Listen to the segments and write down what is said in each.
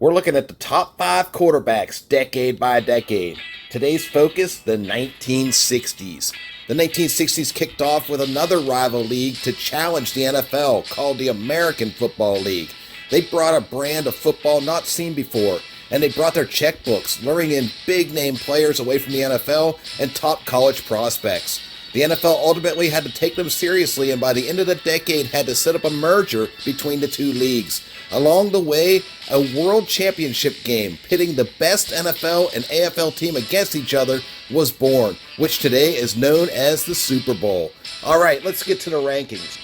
We're looking at the top 5 quarterbacks decade by decade. Today's focus, the 1960s. The 1960s kicked off with another rival league to challenge the NFL called the American Football League. They brought a brand of football not seen before, and they brought their checkbooks, luring in big-name players away from the NFL and top college prospects. The NFL ultimately had to take them seriously, and by the end of the decade had to set up a merger between the two leagues. Along the way, a world championship game pitting the best NFL and AFL team against each other was born, which today is known as the Super Bowl. Alright, let's get to the rankings.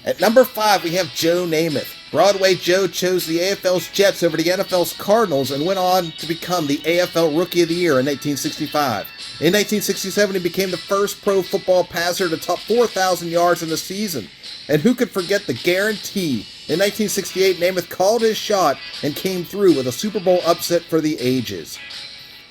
At number 5, we have Joe Namath. Broadway Joe chose the AFL's Jets over the NFL's Cardinals and went on to become the AFL Rookie of the Year in 1965. In 1967, he became the first pro football passer to top 4,000 yards in a season. And who could forget the guarantee? In 1968, Namath called his shot and came through with a Super Bowl upset for the ages.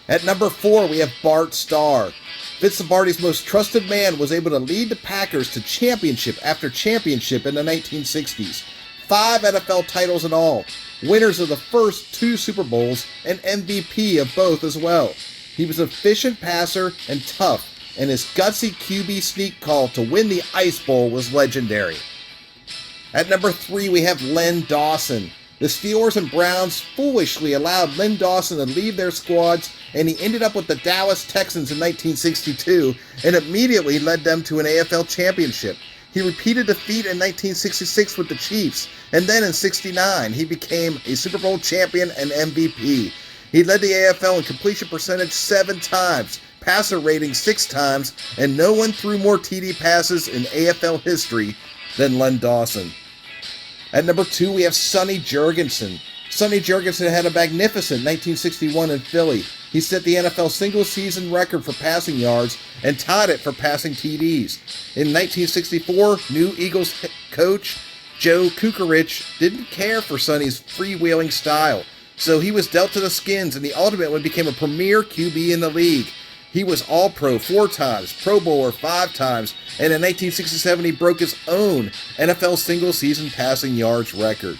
At number 4, we have Bart Starr. Vince Lombardi's most trusted man was able to lead the Packers to championship after championship in the 1960s. 5 NFL titles in all, winners of the first 2 Super Bowls, and MVP of both as well. He was an efficient passer and tough, and his gutsy QB sneak call to win the Ice Bowl was legendary. At number 3, we have Len Dawson. The Steelers and Browns foolishly allowed Len Dawson to leave their squads, and he ended up with the Dallas Texans in 1962 and immediately led them to an AFL championship. He repeated defeat in 1966 with the Chiefs, and then in '69 he became a Super Bowl champion and MVP. He led the AFL in completion percentage 7 times, passer rating 6 times, and no one threw more TD passes in AFL history than Len Dawson. At number 2, we have Sonny Jurgensen. Sonny Jurgensen had a magnificent 1961 in Philly. He set the NFL single-season record for passing yards and tied it for passing TDs. In 1964, new Eagles coach Joe Kukarich didn't care for Sonny's freewheeling style, so he was dealt to the skins and he ultimately became a premier QB in the league. He was All-Pro 4 times, Pro Bowler 5 times, and in 1967 he broke his own NFL single-season passing yards record.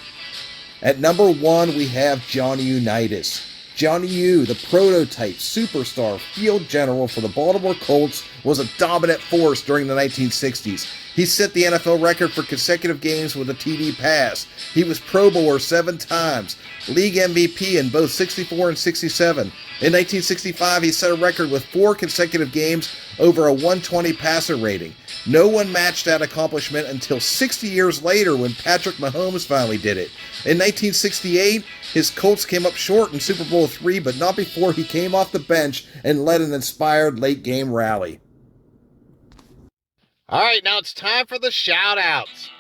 At number 1, we have Johnny Unitas. Johnny U, the prototype superstar field general for the Baltimore Colts, was a dominant force during the 1960s. He set the NFL record for consecutive games with a TD pass. He was Pro Bowler 7 times, league MVP in both 64 and 67. In 1965, he set a record with 4 consecutive games over a 120 passer rating. No one matched that accomplishment until 60 years later when Patrick Mahomes finally did it. In 1968, his Colts came up short in Super Bowl III, but not before he came off the bench and led an inspired late-game rally. All right, now it's time for the shout-outs.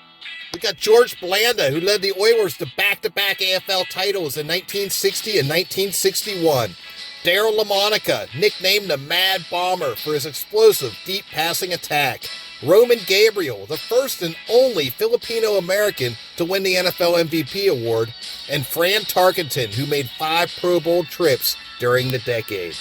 We got George Blanda, who led the Oilers to back-to-back AFL titles in 1960 and 1961. Daryl LaMonica, nicknamed the Mad Bomber for his explosive deep passing attack. Roman Gabriel, the first and only Filipino-American to win the NFL MVP award. And Fran Tarkenton, who made 5 Pro Bowl trips during the decade.